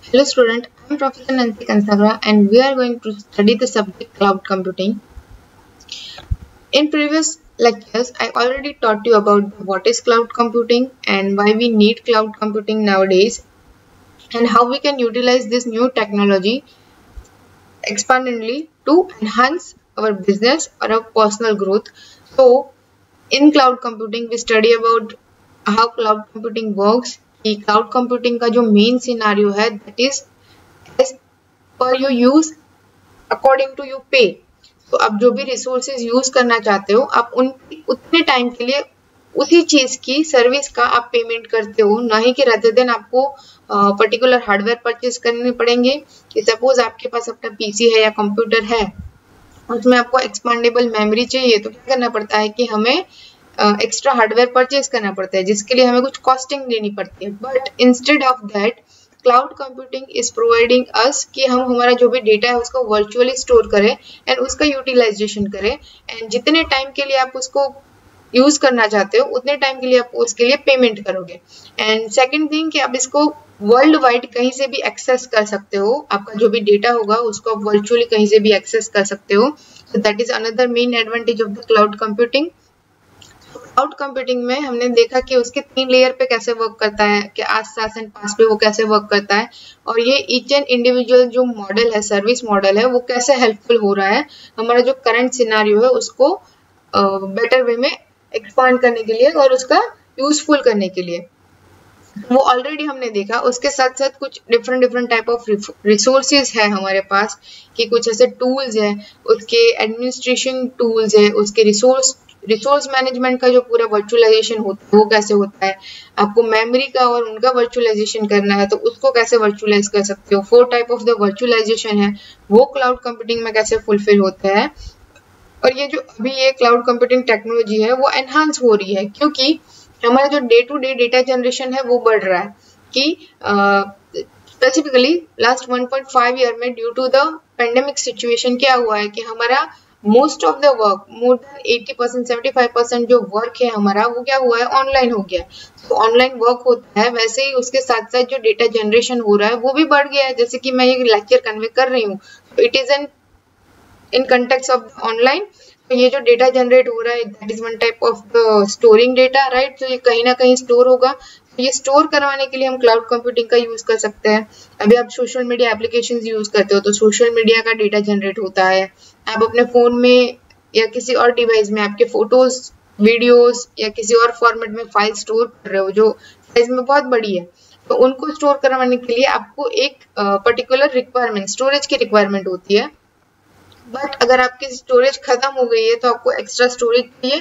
Hello student, I am Professor Nancy Kansagra and we are going to study the subject cloud computing. In previous lectures, I already taught you about what is cloud computing and why we need cloud computing nowadays and how we can utilize this new technology expandingly to enhance our business or our personal growth. So, in cloud computing, we study about how cloud computing works. कि cloud computing का जो main scenario है that is as per you use according to you pay. तो आप जो भी resources use करना चाहते हो आप उतने टाइम के लिए उसी चीज की सर्विस का आप पेमेंट करते हो, ना ही कि रादर देन आपको पर्टिकुलर हार्डवेयर परचेज करने पड़ेंगे. कि सपोज आपके पास अपना पीसी है या कंप्यूटर है, उसमें आपको एक्सपांडेबल मेमोरी चाहिए, तो क्या करना पड़ता है कि हमें एक्स्ट्रा हार्डवेयर परचेज करना पड़ता है जिसके लिए हमें कुछ कॉस्टिंग देनी पड़ती है. But instead of that cloud computing is providing us कि हम हमारा जो भी डेटा है उसको वर्चुअली स्टोर करें एंड उसका यूटिलाइजेशन करें एंड जितने टाइम के लिए आप उसको यूज करना चाहते हो उतने टाइम के लिए आप उसके लिए पेमेंट करोगे. एंड सेकंड थिंग कि आप इसको वर्ल्ड वाइड कहीं से भी एक्सेस कर सकते हो, आपका जो भी डेटा होगा उसको आप वर्चुअली कहीं से भी एक्सेस कर सकते हो. So that is another main advantage of the cloud computing. Cloud computing में हमने देखा कि उसके 3 लेयर पे कैसे वर्क करता है, कि आज सास एंड पास पे वो कैसे वर्क करता है और ये ईच एंड इंडिविजुअल जो मॉडल है, सर्विस मॉडल है, वो कैसे हेल्पफुल हो रहा है हमारा जो करंट सिनारियो है उसको बेटर वे में एक्सपांड करने के लिए और उसका यूजफुल करने के लिए. वो ऑलरेडी हमने देखा. उसके साथ साथ कुछ डिफरेंट टाइप ऑफ रिसोर्सेज है हमारे पास, कि कुछ ऐसे टूल्स है, उसके एडमिनिस्ट्रेशन टूल्स है, उसके रिसोर्स मैनेजमेंट का जो पूरा वर्चुअलाइजेशन होता है वो कैसे होता है, आपको मेमोरी का और उनका वर्चुअलाइजेशन करना है तो उसको कैसे वर्चुअलाइज कर सकते हो. 4 टाइप ऑफ द वर्चुअलाइजेशन है वो क्लाउड कंप्यूटिंग में कैसे फुलफिल होता है. और ये जो अभी ये क्लाउड कंप्यूटिंग टेक्नोलॉजी है वो एनहांस हो रही है क्योंकि हमारा जो day to day data generation है वो बढ़ रहा है. कि स्पेसिफिकली लास्ट 1.5 ईयर में due to the pandemic situation क्या हुआ है कि हमारा most of the work, more than 80% 75% जो वर्क है हमारा वो क्या हुआ है, ऑनलाइन हो गया. तो ऑनलाइन वर्क होता है, वैसे ही उसके साथ साथ जो डेटा जनरेशन हो रहा है वो भी बढ़ गया है. जैसे कि मैं ये लेक्चर कन्वे कर रही हूँ, it is in context of online. तो ये जो डेटा जनरेट हो रहा है that is one type of the storing data, right. तो ये कहीं ना कहीं स्टोर होगा. तो ये स्टोर करवाने के लिए हम क्लाउड कंप्यूटिंग का यूज कर सकते हैं. अभी आप सोशल मीडिया एप्लीकेशंस यूज करते हो तो सोशल मीडिया का डेटा जनरेट होता है. आप अपने फोन में या किसी और डिवाइस में आपके फोटोज, वीडियोस या किसी और फॉर्मेट में फाइल स्टोर कर रहे हो जो साइज में बहुत बड़ी है, तो उनको स्टोर करवाने के लिए आपको एक पर्टिकुलर रिक्वायरमेंट, स्टोरेज की रिक्वायरमेंट होती है. बट अगर आपकी स्टोरेज खत्म हो गई है तो आपको एक्स्ट्रा स्टोरेज चाहिए,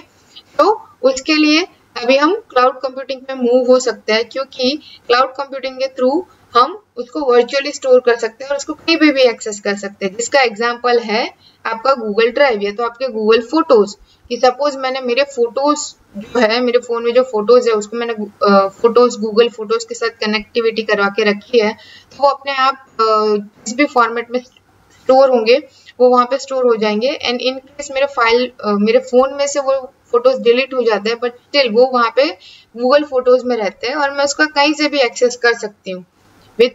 तो उसके लिए अभी हम क्लाउड कंप्यूटिंग पे मूव हो सकते हैं क्योंकि क्लाउड कंप्यूटिंग के थ्रू हम उसको वर्चुअली स्टोर कर सकते हैं और उसको कहीं भी एक्सेस कर सकते हैं. जिसका एग्जांपल है आपका गूगल ड्राइव या तो आपके गूगल फोटोज. कि सपोज मैंने मेरे फोटोज जो है, मेरे फोन में जो फोटोज है उसको मैंने फोटोज गूगल फोटोज के साथ कनेक्टिविटी करवा के रखी है, तो वो अपने आप जिस भी फॉर्मेट में स्टोर होंगे वो वहां पे स्टोर हो जाएंगे. एंड इन केस मेरे फाइल मेरे फोन में से वो फोटोज डिलीट हो जाते हैं बट स्टिल वो वहां पे गूगल फोटोज में रहते हैं और मैं उसका कहीं से भी एक्सेस कर सकती हूँ विथ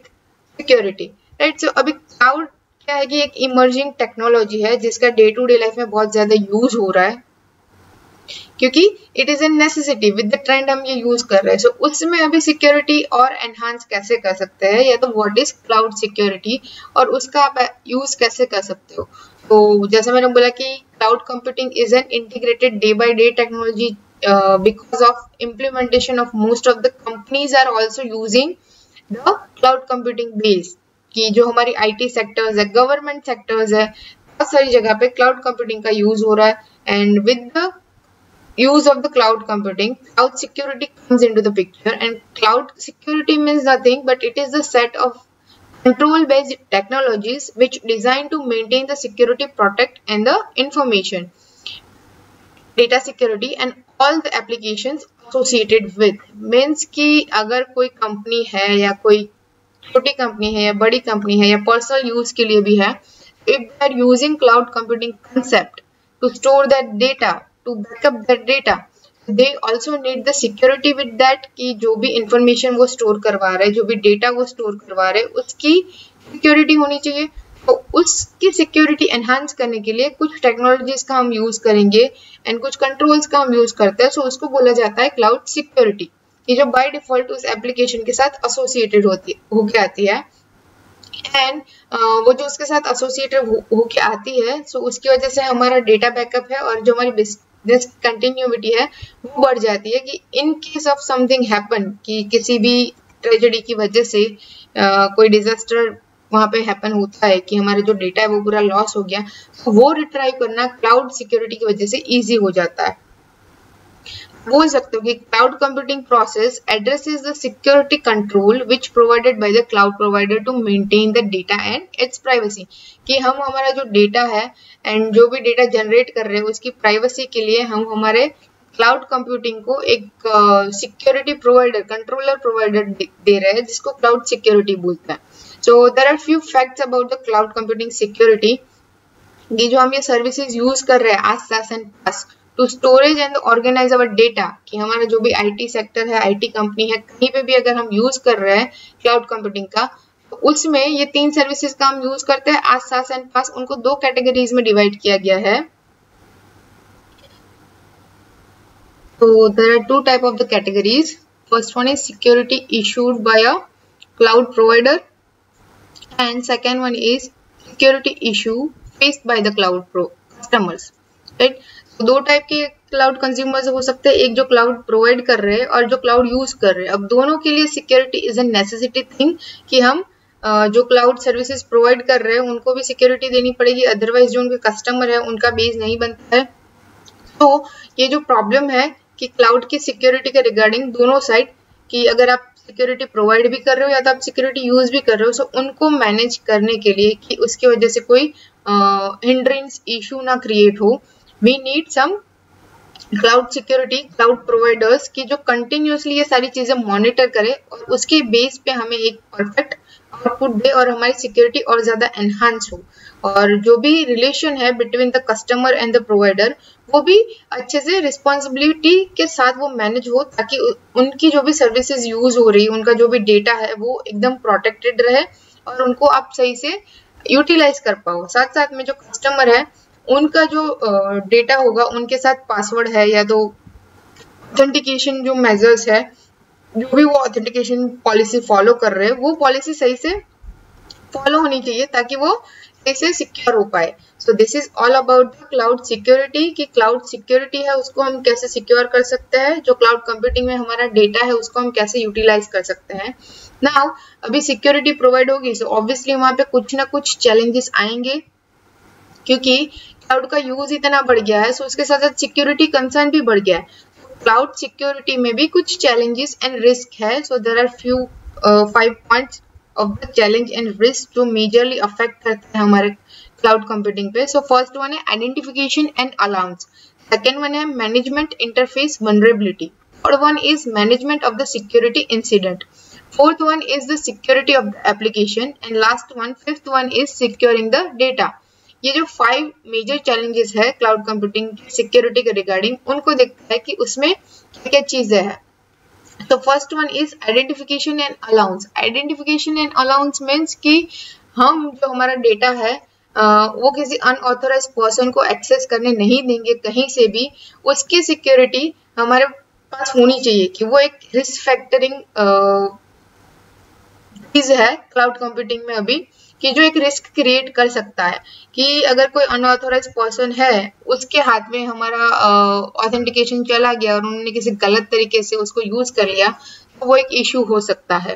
सिक्योरिटी, राइट. सो अभी क्लाउड क्या है कि एक इमर्जिंग टेक्नोलॉजी है जिसका डे टू डे लाइफ में बहुत ज्यादा यूज हो रहा है क्योंकि it is a necessity. With the trend हम ये यूज कर रहे हैं. सो उसमें अभी सिक्योरिटी और एनहांस कैसे कर सकते हैं, या तो व्हाट इज क्लाउड सिक्योरिटी और उसका आप यूज कैसे कर सकते हो. तो जैसे मैंने बोला कि cloud computing is an integrated day by day technology because of implementation of most of the companies are also using the cloud computing base. कि जो हमारी IT सेक्टर्स है, गवर्नमेंट सेक्टर्स है, बहुत सारी जगह पे क्लाउड कंप्यूटिंग का यूज हो रहा है. And with the use of the cloud computing, cloud security comes into the picture. And cloud security means nothing but it is the set of control based technologies which designed to maintain the security, protect and the information, data security and all the applications associated with. means कि अगर कोई company है या कोई छोटी company है या बड़ी कंपनी है या पर्सनल यूज के लिए भी है, if they are using cloud computing concept to store that data, to back up that data, they also need the security with that, कि जो भी इंफॉर्मेशन वो स्टोर करवा रहे हैं, जो भी डेटा वो स्टोर करवा रहे हैं, उसकी सिक्योरिटी होनी चाहिए। तो उसकी सिक्योरिटी एनहांस करने के लिए कुछ टेक्नोलॉजीज का हम यूज करेंगे एंड कुछ कंट्रोल्स का हम यूज करते हैं। सो उसको बोला जाता है क्लाउड सिक्योरिटी, कि जो बाय डिफॉल्ट उस एप्लीकेशन के साथ एसोसिएटेड होके आती है। एंड वो जो उसके साथ एसोसिएटेड होके आती है, सो उसकी वजह से हमारा डेटा बैकअप है और जो हमारी बिजनेस कंटिन्यूटी है वो बढ़ जाती है, कि in case of something happen, कि किसी भी ट्रेजेडी की वजह से कोई डिजास्टर वहां पे हैपन होता है कि हमारा जो डेटा है वो पूरा लॉस हो गया, तो वो रिट्राइव करना क्लाउड सिक्योरिटी की वजह से इजी हो जाता है। बोल सकते हो कि cloud computing process addresses the security control which provided by the cloud provider to maintain the data and its privacy, कि हम हमारा जो डेटा है एंड जो भी डेटा जनरेट कर रहे हैं उसकी प्राइवेसी के लिए हम हमारे क्लाउड कंप्यूटिंग को एक सिक्योरिटी प्रोवाइडर, कंट्रोलर प्रोवाइडर दे रहे हैं, जिसको क्लाउड सिक्योरिटी बोलते हैं। So there are few facts about the cloud computing security, कि जो हम ये सर्विसेज यूज कर रहे हैं आज SaaS and PaaS to storage and organize our data, कि हमारा जो भी IT सेक्टर है, IT कंपनी है, कहीं पे भी अगर हम यूज कर रहे हैं क्लाउड कंप्यूटिंग का, तो उसमें ये 3 सर्विसेज का हम यूज करते हैं आज SaaS एंड PaaS। उनको 2 कैटेगरीज में डिवाइड किया गया है। So there are 2 type of the categories. First one is security issued by a cloud provider, and second one is security issue faced by the cloud customers. Right? So 2 type के cloud consumers हो सकते हैं, एक जो cloud provide कर रहे हैं और जो क्लाउड यूज कर रहे हैं। अब दोनों के लिए security is a necessity thing, कि हम जो क्लाउड सर्विसेज प्रोवाइड कर रहे हैं उनको भी सिक्योरिटी देनी पड़ेगी, अदरवाइज जो उनके कस्टमर है उनका बेस नहीं बनता है। तो ये जो प्रॉब्लम है कि क्लाउड की सिक्योरिटी के रिगार्डिंग दोनों साइड, कि अगर आप सिक्योरिटी प्रोवाइड भी कर रहे हो या तो आप सिक्योरिटी यूज भी कर रहे हो, सो उनको मैनेज करने के लिए कि उसकी वजह से कोई हिंड्रेंस इशू ना क्रिएट हो, we need some cloud security, cloud providers की जो कंटिन्यूसली ये सारी चीजें मॉनिटर करे और उसके बेस पे हमें एक परफेक्ट आउटपुट दे और हमारी सिक्योरिटी और ज्यादा एनहांस हो, और जो भी रिलेशन है between the customer and the provider वो भी अच्छे से रिस्पॉन्सिबिलिटी के साथ वो मैनेज हो, ताकि उनकी जो भी सर्विसेज यूज हो रही है, उनका जो भी डेटा है वो एकदम प्रोटेक्टेड रहे और उनको आप सही से यूटिलाइज कर पाओ। साथ साथ में जो कस्टमर है उनका जो डेटा होगा, उनके साथ पासवर्ड है या तो ऑथेंटिकेशन जो मेजर्स है, जो भी वो ऑथेंटिकेशन पॉलिसी फॉलो कर रहे हैं, वो पॉलिसी सही से फॉलो होनी चाहिए ताकि वो सही से सिक्योर हो पाए। So this is all about the cloud security, कि क्लाउड सिक्योरिटी है उसको हम कैसे सिक्योर कर सकते हैं, जो क्लाउड कंप्यूटिंग में हमारा डेटा है उसको हम कैसे यूटिलाइज कर सकते हैं। नाउ अभी सिक्योरिटी प्रोवाइड होगी, सो ऑब्वियसली वहां पे कुछ ना कुछ चैलेंजेस आएंगे, क्योंकि क्लाउड का यूज इतना बढ़ गया है, सो उसके साथ साथ सिक्योरिटी कंसर्न भी बढ़ गया है। क्लाउड सिक्योरिटी में भी कुछ चैलेंजेस एंड रिस्क है। So there are few 5 points of the challenge and risk जो मेजरली अफेक्ट करते हैं हमारे क्लाउड कंप्यूटिंग पे। सो फर्स्ट वन है identification and allowance, second one है management interface vulnerability, third one is management of the security incident, fourth one is the security of the application, and last one, fifth one is securing the data. ये जो 5 major challenges है cloud computing security के regarding, उनको देखता है कि उसमें क्या क्या चीजें हैं। तो first one is identification and allowance. Identification and allowance means कि हम जो हमारा डेटा है वो किसी अनऑथोराइज पर्सन को एक्सेस करने नहीं देंगे कहीं से भी, उसकी सिक्योरिटी हमारे पास होनी चाहिए, कि वो एक रिस्क फैक्टरिंग चीज है क्लाउड कंप्यूटिंग में अभी, कि जो एक रिस्क क्रिएट कर सकता है कि अगर कोई अनऑथोराइज पर्सन है उसके हाथ में हमारा ऑथेंटिकेशन चला गया और उन्होंने किसी गलत तरीके से उसको यूज कर लिया, तो वो एक इशू हो सकता है।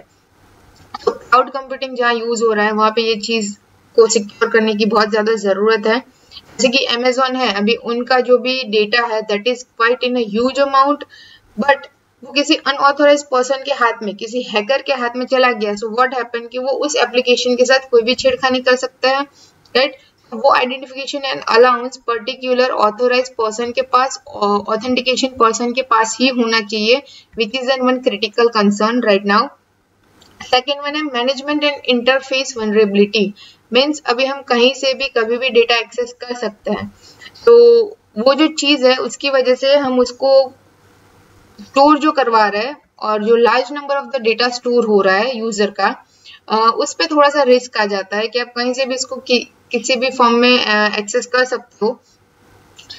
तो क्लाउड कंप्यूटिंग जहाँ यूज हो रहा है वहां पे ये चीज को सिक्योर करने की बहुत ज्यादा जरूरत है। जैसे कि Amazon है, अभी उनका जो भी डेटा है that is quite in a huge amount, but वो किसी अनऑथोराइज पर्सन के हाथ में, किसी हैकर के हाथ में चला गया। सो व्हाट हैपन कि वो उस एप्लीकेशन के साथ कोई भी छेड़खानी कर सकता है, राइट। वो identification and allowance particular authorize person के पास, ऑथेंटिकेशन पर्सन के पास ही होना चाहिए, which is an one critical concern right now. Second one है management and interface vulnerability, means अभी हम कहीं से भी कभी भी डेटा एक्सेस कर सकते हैं, तो वो जो चीज है उसकी वजह से हम उसको स्टोर जो करवा रहा है और जो large number of the data store हो रहा है यूजर का, उस पे थोड़ा सा रिस्क आ जाता है कि आप कहीं से भी इसको किसी भी फॉर्म में एक्सेस कर सकते हो।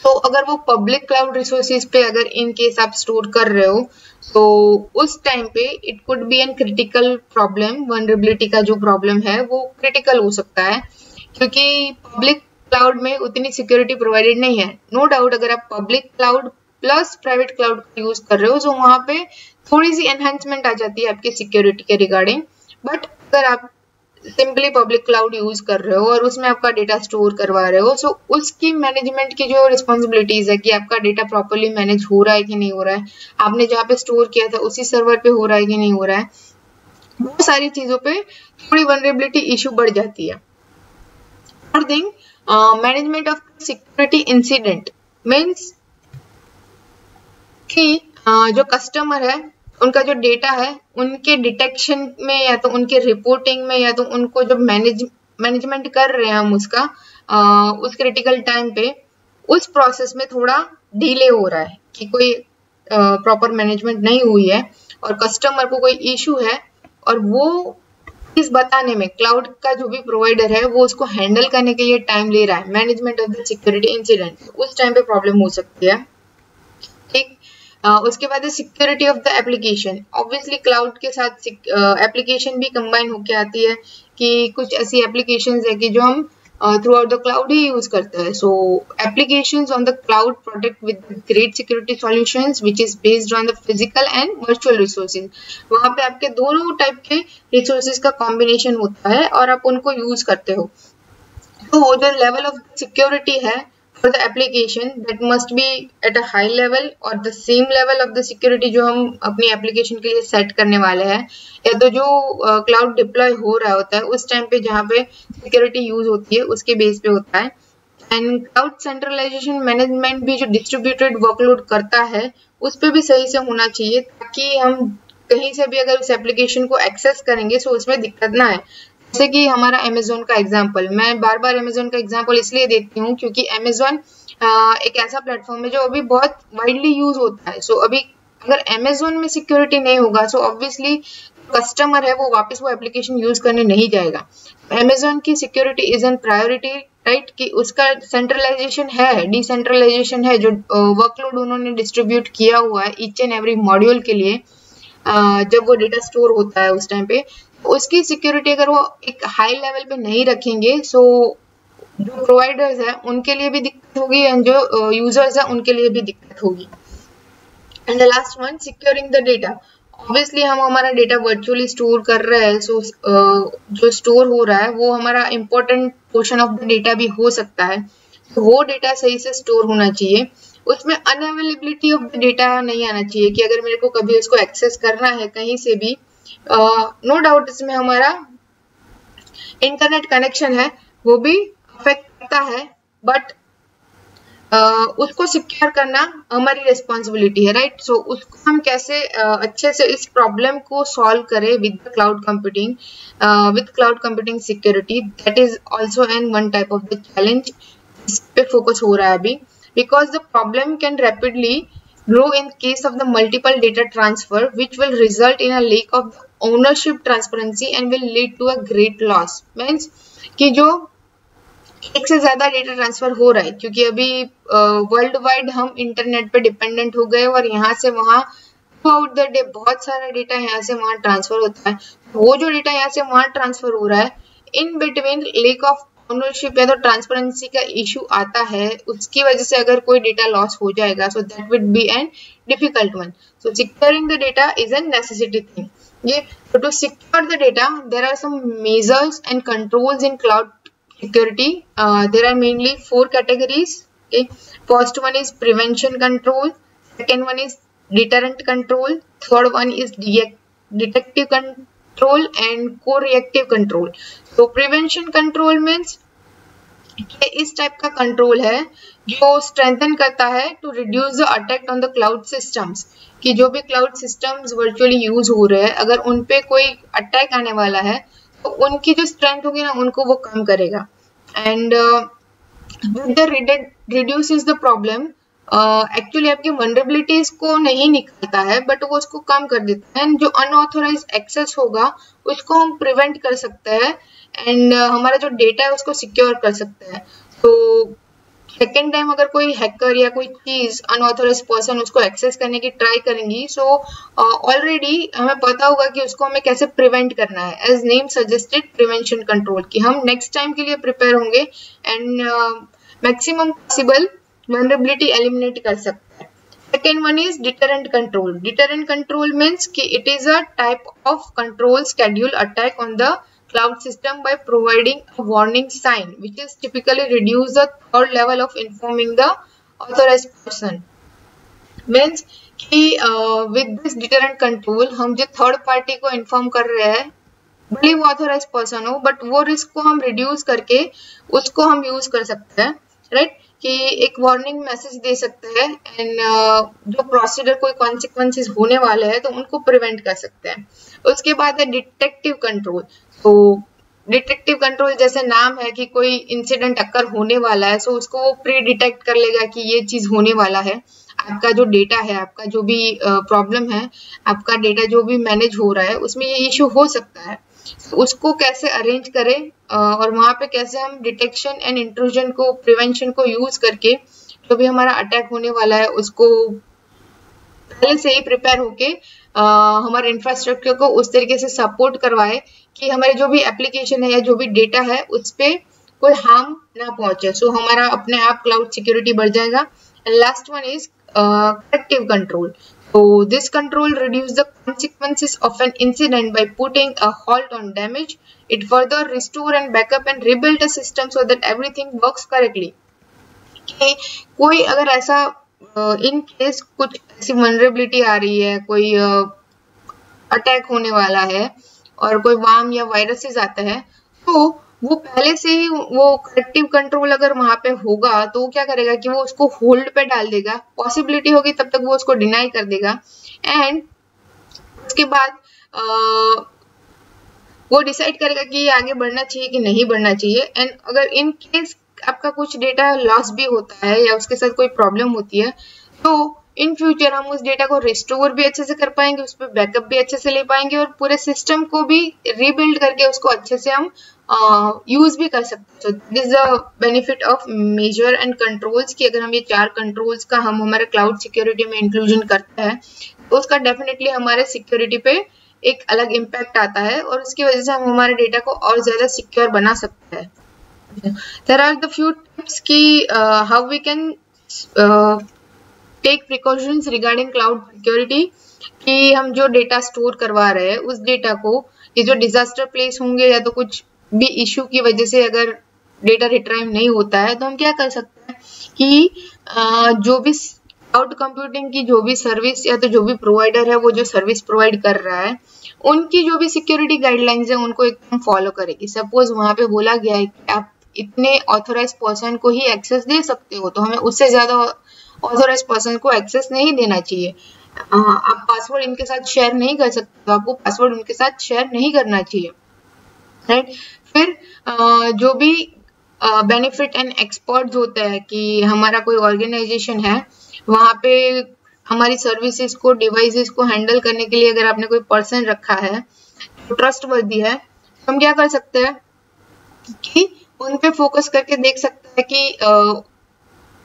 तो अगर वो पब्लिक क्लाउड रिसोर्सेज पे अगर इन केस आप स्टोर कर रहे हो तो उस टाइम पे it could be an critical problem. Vulnerability का जो प्रॉब्लम है वो क्रिटिकल हो सकता है, क्योंकि पब्लिक क्लाउड में उतनी सिक्योरिटी प्रोवाइडेड नहीं है। नो डाउट अगर आप public cloud plus private cloud का यूज कर रहे हो तो वहां पे थोड़ी सी एनहांसमेंट आ जाती है आपकी सिक्योरिटी के रिगार्डिंग। बट अगर आप सिंपली पब्लिक क्लाउड यूज कर रहे हो और उसमें आपका डेटा स्टोर करवा रहे हो, सो उसकी मैनेजमेंट की जो रिस्पॉन्सिबिलिटीज है कि आपका डेटा प्रॉपरली मैनेज हो रहा है कि नहीं हो रहा है, आपने जहाँ पे स्टोर किया था उसी सर्वर पे हो रहा है कि नहीं हो रहा है, वो सारी चीजों पे थोड़ी वनरेबिलिटी इशू बढ़ जाती है। Third thing, management of security incident means कि जो कस्टमर है उनका जो डेटा है उनके डिटेक्शन में या तो उनके रिपोर्टिंग में या तो उनको जो मैनेजमेंट कर रहे हैं हम उसका उस क्रिटिकल टाइम पे उस प्रोसेस में थोड़ा डिले हो रहा है कि कोई प्रॉपर मैनेजमेंट नहीं हुई है और कस्टमर को कोई इशू है और वो इस बताने में क्लाउड का जो भी प्रोवाइडर है वो उसको हैंडल करने के लिए टाइम ले रहा है। Management of the security incident, उस टाइम पे प्रॉब्लम हो सकती है। ठीक, उसके बाद है security of the application. Obviously cloud के साथ एप्लीकेशन भी कंबाइन होके आती है कि कुछ ऐसी एप्लीकेशंस है कि जो हम थ्रू आउट द क्लाउड ही यूज करते हैं। So applications on the cloud protect with great security solutions which is based on the physical and virtual resources. वहां पे आपके दोनों टाइप के रिसोर्सेज का कॉम्बिनेशन होता है और आप उनको यूज करते हो। तो जो लेवल ऑफ सिक्योरिटी है for the application that must be at a high level और the same level of the security जो हम अपनी एप्लीकेशन के लिए सेट करने वाले हैं, या तो जो क्लाउड डिप्लॉय हो रहा होता है उस टाइम पे जहाँ पे सिक्योरिटी यूज होती है उसके बेस पे होता है। एंड क्लाउड सेंट्रलाइजेशन मैनेजमेंट भी जो डिस्ट्रीब्यूटेड वर्कलोड करता है उस पर भी सही से होना चाहिए, ताकि हम कहीं से भी अगर उस एप्लीकेशन को एक्सेस करेंगे तो उसमें दिक्कत ना आए। जैसे कि हमारा अमेज़न का एग्जांपल, मैं बार बार अमेज़न का एग्जांपल इसलिए देती हूँ क्योंकि अमेज़न एक ऐसा प्लेटफॉर्म है जो अभी बहुत वाइडली यूज होता है। सो अभी अगर अमेज़न में सिक्योरिटी नहीं होगा सो ऑब्वियसली कस्टमर है वो वापस वो एप्लीकेशन यूज करने नहीं जाएगा। अमेज़न की security is an priority, right, कि उसका सेंट्रलाइजेशन है, डिसेंट्रलाइजेशन है, जो वर्कलोड उन्होंने डिस्ट्रीब्यूट किया हुआ है ईच एंड एवरी मॉड्यूल के लिए जब वो डेटा स्टोर होता है उस टाइम पे, उसकी सिक्योरिटी अगर वो एक हाई लेवल पे नहीं रखेंगे सो जो प्रोवाइडर्स है उनके लिए भी दिक्कत होगी एंड जो यूजर्स है उनके लिए भी दिक्कत होगी। And the last one, securing the data. Obviously हम हमारा डेटा वर्चुअली स्टोर कर रहे हैं, सो जो स्टोर हो रहा है वो हमारा important portion of the data भी हो सकता है, तो वो डेटा सही से स्टोर होना चाहिए। उसमें अनअवेलेबिलिटी ऑफ द डेटा नहीं आना चाहिए कि अगर मेरे को कभी उसको एक्सेस करना है कहीं से भी, नो डाउट इसमें हमारा इंटरनेट कनेक्शन है वो भी अफेक्ट करता है, बट उसको सिक्योर करना हमारी रिस्पॉन्सिबिलिटी है, राइट। सो उसको हम कैसे अच्छे से इस प्रॉब्लम को सॉल्व करें with cloud computing security, that is also an one type of the challenge. इस पे फोकस हो रहा है अभी, because the problem can rapidly grow in case of the multiple data transfer, which will result in a lack of ownership transparency and will lead to a great loss। Means कि जो एक से ज्यादा data transfer हो रहा है, क्योंकि अभी वर्ल्ड वाइड हम इंटरनेट पे डिपेंडेंट हो गए और यहाँ से वहाँ थ्रू आउट द डे बहुत सारा डेटा यहाँ से वहाँ ट्रांसफर होता है। वो जो डेटा यहाँ से वहाँ ट्रांसफर हो रहा है, in between lake of ownership या तो ट्रांसपेरेंसी का इशू आता है, उसकी वजह से अगर कोई डेटा लॉस हो जाएगा so that will be an difficult one. So securing the data is an necessity thing. ये to secure the data there are some measures and controls in cloud security. There are mainly 4 categories. Okay, first one is prevention control, second one is deterrent control, third one is detective control and co-reactive control. So prevention control means कि इस type का control है जो strengthen करता है to reduce the attack on the cloud systems, कि जो भी क्लाउड सिस्टम्स वर्चुअली यूज हो रहे हैं अगर उन पे कोई अटैक आने वाला है तो उनकी जो स्ट्रेंथ होगी ना उनको वो कम करेगा। And reduces the problem actually आपकी वनरेबिलिटीज को नहीं निकालता है, बट वो उसको कम कर देता है। जो अनऑथोराइज एक्सेस होगा उसको हम प्रिवेंट कर सकते हैं एंड हमारा जो डेटा है उसको सिक्योर कर सकते हैं। तो सेकेंड टाइम अगर कोई हैकर या कोई चीज अनऑथोराइज पर्सन उसको एक्सेस करने की ट्राई करेंगी, सो ऑलरेडी हमें पता होगा कि उसको हमें कैसे प्रिवेंट करना है। As name suggested, prevention control, कि हम नेक्स्ट टाइम के लिए प्रिपेयर होंगे and maximum possible vulnerability eliminate कर सकते हैं। Second one is deterrent control. Deterrent control means कि it is a type of control schedule attack on the cloud system by providing a warning sign which is typically reduce the third level of informing the authorized person. Means कि with this deterrent control हम जो third party को inform कर रहे हैं, भले वो authorise person हो, बट वो रिस्क को हम रिड्यूस करके उसको हम यूज कर सकते हैं, राइट? कि एक वार्निंग मैसेज दे सकते हैं एंड जो प्रोसीजर कोई कॉन्सिक्वेंसेस होने वाले हैं तो उनको प्रिवेंट कर सकते हैं। उसके बाद है डिटेक्टिव कंट्रोल। तो डिटेक्टिव कंट्रोल जैसे नाम है कि कोई इंसिडेंट अकर होने वाला है, सो उसको वो प्री डिटेक्ट कर लेगा कि ये चीज होने वाला है। आपका जो डेटा है, आपका जो भी प्रॉब्लम है, आपका डेटा जो भी मैनेज हो रहा है उसमें ये इश्यू हो सकता है। उसको कैसे अरेंज करें और वहां पे कैसे हम डिटेक्शन एंड इंट्रूजन को, प्रिवेंशन को यूज करके जो भी हमारा अटैक होने वाला है उसको पहले से ही प्रिपेयर होके हमारे इंफ्रास्ट्रक्चर को उस तरीके से सपोर्ट करवाए कि हमारे जो भी एप्लीकेशन है या जो भी डेटा है उस पर कोई हार्म ना पहुंचे। सो हमारा अपने आप क्लाउड सिक्योरिटी बढ़ जाएगा। And last one is corrective control. So this control reduces the consequences of an incident by putting a halt on damage. It further restore and backup and rebuild a system so that everything works correctly. कि कोई अगर ऐसा in case कुछ ऐसी vulnerability आ रही है, कोई attack होने वाला है और कोई वार्म या वायरसेस आता है, तो वो पहले से ही वो करेक्टिव कंट्रोल अगर वहां पे होगा तो वो क्या करेगा कि वो उसको होल्ड पे डाल देगा। पॉसिबिलिटी होगी तब तक वो उसको डिनाई कर देगा एंड उसके बाद वो डिसाइड करेगा कि ये आगे बढ़ना चाहिए कि नहीं बढ़ना चाहिए। एंड अगर इन केस आपका कुछ डेटा लॉस भी होता है या उसके साथ कोई प्रॉब्लम होती है, तो इन फ्यूचर हम उस डेटा को रिस्टोर भी अच्छे से कर पाएंगे, उस पर बैकअप भी अच्छे से ले पाएंगे और पूरे सिस्टम को भी रीबिल्ड करके उसको अच्छे से हम यूज भी कर सकते हैं। This is the benefit of measure and controls कि अगर हम ये 4 कंट्रोल्स का हम हमारे क्लाउड सिक्योरिटी में इंक्लूजन करते हैं तो उसका डेफिनेटली हमारे सिक्योरिटी पे एक अलग इम्पैक्ट आता है और उसकी वजह से हम हमारे डेटा को और ज्यादा सिक्योर बना सकते हैं। There are the few tips कि how we can take precautions regarding cloud security कि हम जो डेटा स्टोर करवा रहे हैं उस डेटा को, ये जो डिजास्टर प्लेस होंगे या तो कुछ भी इश्यू की वजह से अगर डेटा रिट्राइव नहीं होता है तो हम क्या कर सकते हैं कि जो भी क्लाउड कंप्यूटिंग की जो भी सर्विस या तो जो भी प्रोवाइडर है वो जो सर्विस प्रोवाइड कर रहा है उनकी जो भी सिक्योरिटी गाइडलाइंस है उनको एकदम फॉलो करेगी। सपोज वहां पे बोला गया है कि आप इतने ऑथोराइज पर्सन को ही एक्सेस दे सकते हो, तो हमें उससे ज्यादा ऑथोराइज पर्सन को एक्सेस नहीं देना चाहिए। आप पासवर्ड इनके साथ शेयर नहीं कर सकते, तो आपको पासवर्ड उनके साथ शेयर नहीं करना चाहिए, राइट? फिर जो भी बेनिफिट एंड एक्सपर्ट्स होते हैं कि हमारा कोई ऑर्गेनाइजेशन है, वहां पे हमारी सर्विसेज को, डिवाइसेस को हैंडल करने के लिए अगर आपने कोई पर्सन रखा है जो ट्रस्टवर्दी है, तो हम क्या कर सकते हैं कि उन पे फोकस करके देख सकते हैं कि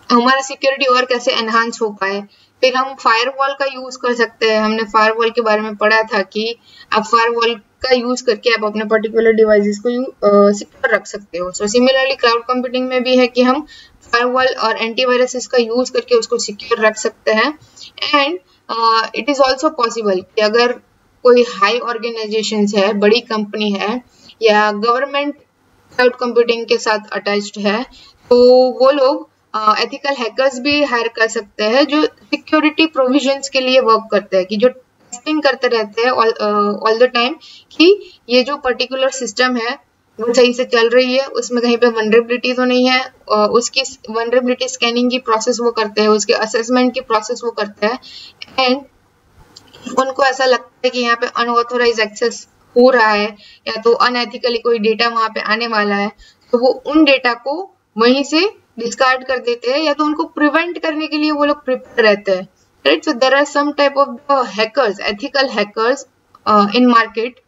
हमारा सिक्योरिटी और कैसे एनहांस हो पाए। फिर हम फायरवॉल का यूज कर सकते हैं। हमने फायरवॉल के बारे में पढ़ा था कि आप फायरवॉल का यूज करके आप अपने पर्टिकुलर डिवाइसेस को सिक्योर रख सकते हो। सो सिमिलरली क्लाउड कंप्यूटिंग में भी है कि हम फायरवॉल और एंटीवायरसेस का यूज करके उसको सिक्योर रख सकते हैं। And it is also possible कि अगर कोई हाई ऑर्गेनाइजेशन है, बड़ी कंपनी है या गवर्नमेंट क्लाउड कंप्यूटिंग के साथ अटैच्ड है, तो वो लोग एथिकल हैकर्स भी हायर कर सकते हैं जो सिक्योरिटी प्रोविजंस के लिए वर्क करते हैं, कि जो टेस्टिंग करते रहते हैं ऑल द टाइम कि ये जो पर्टिकुलर सिस्टम है वो सही से चल रही है, उसमें कहीं पे वनरेबिलिटी तो नहीं है। उसकी वनरेबिलिटी स्कैनिंग की प्रोसेस वो करते हैं, उसके असेसमेंट की प्रोसेस वो करते हैं। एंड उनको ऐसा लगता है कि यहाँ पे अनऑथोराइज एक्सेस हो रहा है या तो अनएथिकली कोई डेटा वहां पे आने वाला है, तो वो उन डेटा को वहीं से डिस्कार्ड कर देते हैं या तो उनको प्रिवेंट करने के लिए वो लोग प्रिपेयर रहते हैं, right. So there are some type of hackers, ethical hackers in market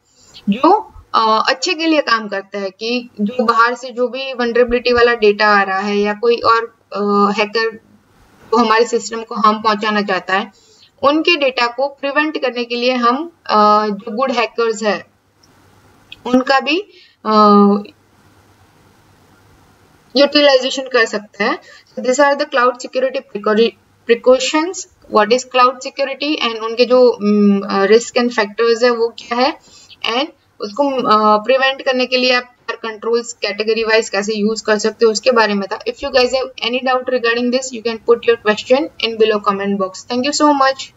जो अच्छे के लिए काम करता है कि जो बाहर से जो भी वनरेबिलिटी वाला डेटा आ रहा है या कोई और हैकर तो हमारे सिस्टम को हार्म पहुंचाना चाहता है, उनके डेटा को प्रिवेंट करने के लिए हम जो गुड हैकर्स है उनका भी यूटिलाइजेशन कर सकते हैं। So these are the cloud security precautions. What is cloud security and उनके जो रिस्क एंड फैक्टर्स है वो क्या है, एंड उसको प्रिवेंट करने के लिए आप कंट्रोल्स कैटेगरी वाइज कैसे यूज कर सकते हो उसके बारे में था। If you guys have any doubt regarding this, you can put your question in below comment box. Thank you so much.